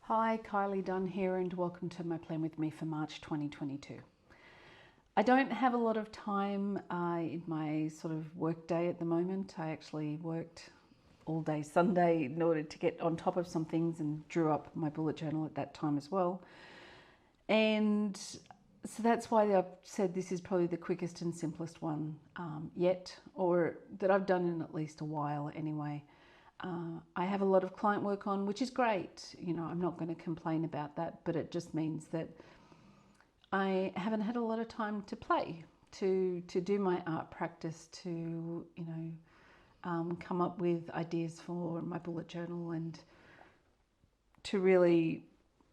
Hi, Kylie Dunn here, and welcome to my plan with me for March 2022. I don't have a lot of time in my sort of work day at the moment. I actually worked all day Sunday in order to get on top of some things and drew up my bullet journal at that time as well. And so that's why I've said this is probably the quickest and simplest one yet, or that I've done in at least a while anyway. I have a lot of client work on, which is great. You know, I'm not going to complain about that, but it just means that I haven't had a lot of time to play, to do my art practice, to, come up with ideas for my bullet journal and to really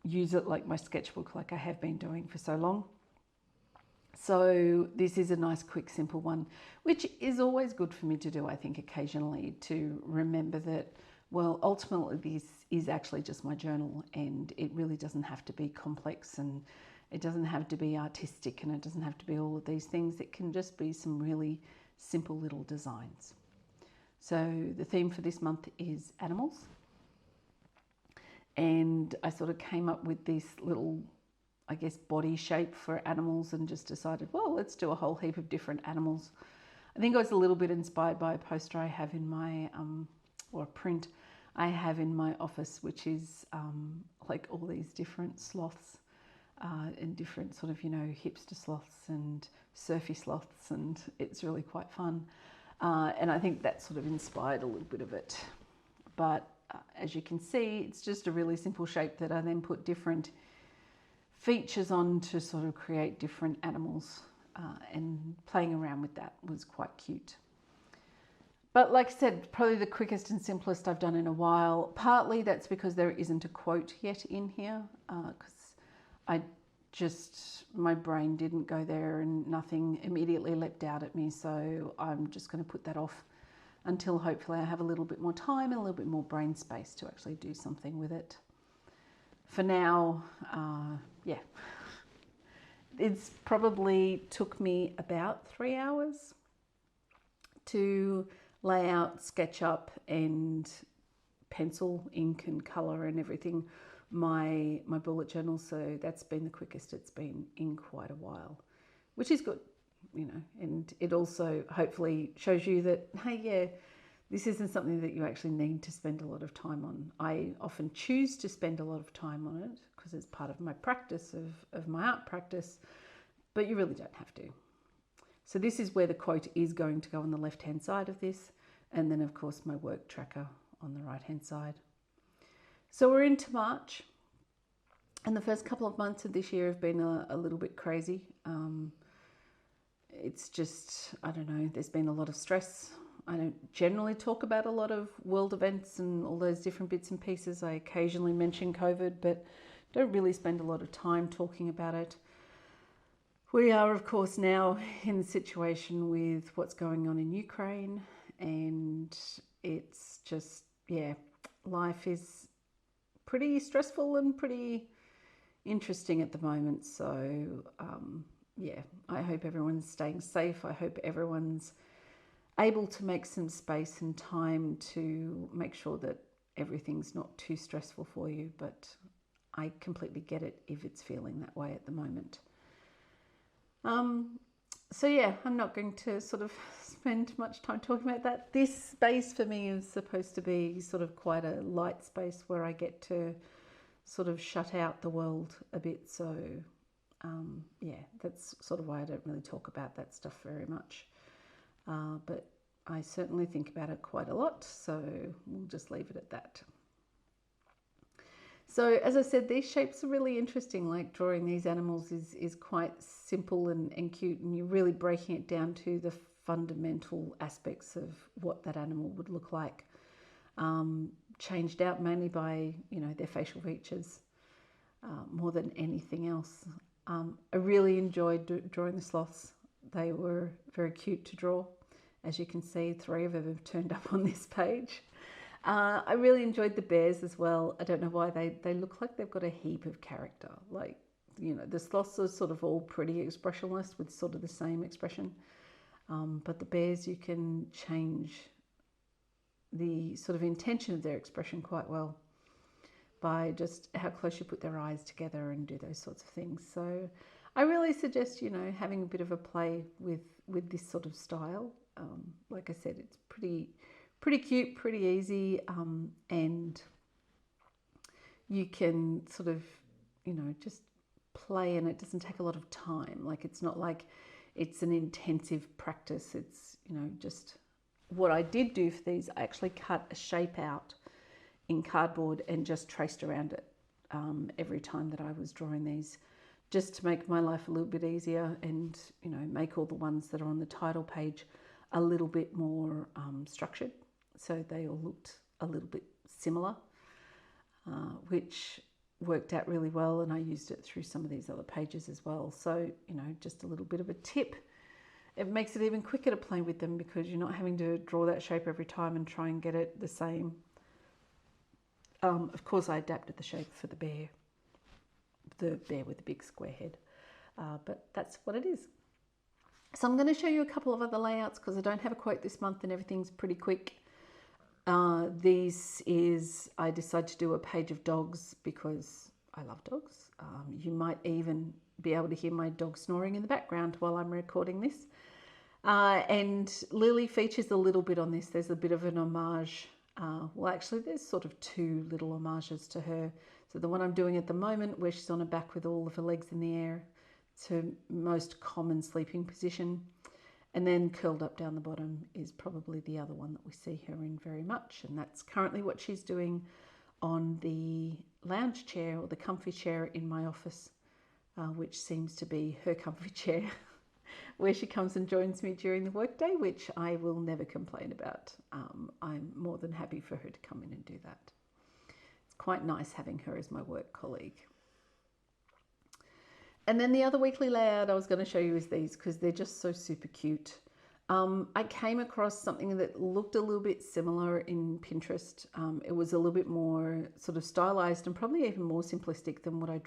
use it like my sketchbook, like I have been doing for so long. So this is a nice, quick, simple one, which is always good for me to do, I think, occasionally, to remember that, well, ultimately this is actually just my journal, and it really doesn't have to be complex, and it doesn't have to be artistic, and it doesn't have to be all of these things. It can just be some really simple little designs. So the theme for this month is animals. And I sort of came up with this little, I guess, body shape for animals and just decided, well, let's do a whole heap of different animals. I think I was a little bit inspired by a poster I have in my, or a print I have in my office, which is like all these different sloths and different sort of, hipster sloths and surfy sloths, and it's really quite fun. And I think that sort of inspired a little bit of it. But as you can see, it's just a really simple shape that I then put different features on to sort of create different animals, and playing around with that was quite cute. But like I said, probably the quickest and simplest I've done in a while. Partly that's because there isn't a quote yet in here, because my brain didn't go there and nothing immediately leapt out at me. So I'm just going to put that off until hopefully I have a little bit more time and a little bit more brain space to actually do something with it. For now, it's probably took me about 3 hours to lay out, sketch up, and pencil, ink, and colour and everything my bullet journal. So that's been the quickest it's been in quite a while, which is good, and it also hopefully shows you that, hey, yeah, this isn't something that you actually need to spend a lot of time on. I often choose to spend a lot of time on it because it's part of my practice, of my art practice, but you really don't have to. So this is where the quote is going to go on the left-hand side of this, and then of course my work tracker on the right-hand side. So we're into March, and the first couple of months of this year have been a little bit crazy. It's just, I don't know, there's been a lot of stress. I don't generally talk about a lot of world events and all those different bits and pieces. I occasionally mention COVID, but don't really spend a lot of time talking about it. We are, of course, now in the situation with what's going on in Ukraine, and it's just, life is pretty stressful and pretty interesting at the moment. So, I hope everyone's staying safe. I hope everyone's able to make some space and time to make sure that everything's not too stressful for you, but I completely get it if it's feeling that way at the moment. I'm not going to sort of spend much time talking about that. This space for me is supposed to be sort of quite a light space where I get to sort of shut out the world a bit. So that's sort of why I don't really talk about that stuff very much. But I certainly think about it quite a lot, so we'll just leave it at that. So as I said, these shapes are really interesting. Like drawing these animals is quite simple and cute, and you're really breaking it down to the fundamental aspects of what that animal would look like, changed out mainly by their facial features more than anything else. I really enjoyed drawing the sloths. They were very cute to draw. As you can see, 3 of them have turned up on this page. I really enjoyed the bears as well. I don't know why they look like they've got a heap of character. Like, the sloths are sort of all pretty expressionless with sort of the same expression. But the bears, you can change the sort of intention of their expression quite well. by just how close you put their eyes together and do those sorts of things. So I really suggest, you know, having a bit of a play with this sort of style. Like I said, it's pretty cute, pretty easy, and you can sort of, you know, just play, and it doesn't take a lot of time. Like, it's not like it's an intensive practice. It's, you know, just what I did do for these, I actually cut a shape out in cardboard and just traced around it every time that I was drawing these, just to make my life a little bit easier, and, you know, make all the ones that are on the title page a little bit more structured, so they all looked a little bit similar, which worked out really well, and I used it through some of these other pages as well. So, you know, just a little bit of a tip. It makes it even quicker to play with them because you're not having to draw that shape every time and try and get it the same. Of course, I adapted the shape for the bear with the big square head, but that's what it is. So I'm going to show you a couple of other layouts because I don't have a quote this month and everything's pretty quick. I decided to do a page of dogs because I love dogs. You might even be able to hear my dog snoring in the background while I'm recording this. And Lily features a little bit on this. There's a bit of an homage. Well, actually, there's sort of two little homages to her. So the one I'm doing at the moment, where she's on her back with all of her legs in the air, it's her most common sleeping position. And then curled up down the bottom is probably the other one that we see her in very much. And that's currently what she's doing on the lounge chair or the comfy chair in my office, which seems to be her comfy chair, where she comes and joins me during the workday, which I will never complain about. I'm more than happy for her to come in and do that. It's quite nice having her as my work colleague. And then the other weekly layout I was going to show you is these because they're just so super cute. I came across something that looked a little bit similar in Pinterest. It was a little bit more sort of stylized and probably even more simplistic than what I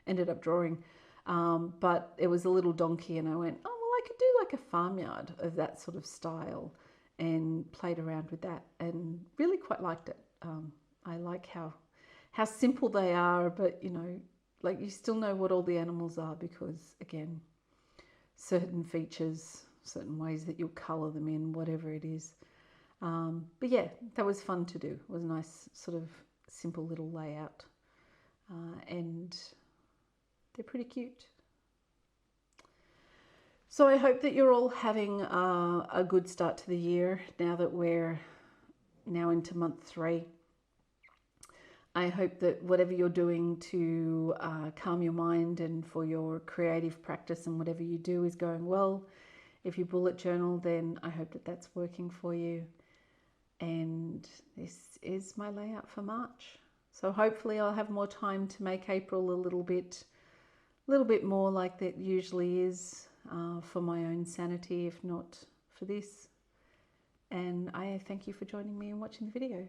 ended up drawing. But it was a little donkey, and I went, oh, well, I could do like a farmyard of that sort of style, and played around with that and really quite liked it. I like how simple they are, but, you know, like, you still know what all the animals are because, again, certain features, certain ways that you'll colour them in, whatever it is. But yeah, that was fun to do. It was a nice sort of simple little layout, and they're pretty cute. So I hope that you're all having a good start to the year now that we're now into month 3. I hope that whatever you're doing to calm your mind and for your creative practice and whatever you do is going well. If you bullet journal, then I hope that that's working for you. And this is my layout for March. So hopefully I'll have more time to make April a little bit more like that usually is, for my own sanity, if not for this. And I thank you for joining me and watching the video.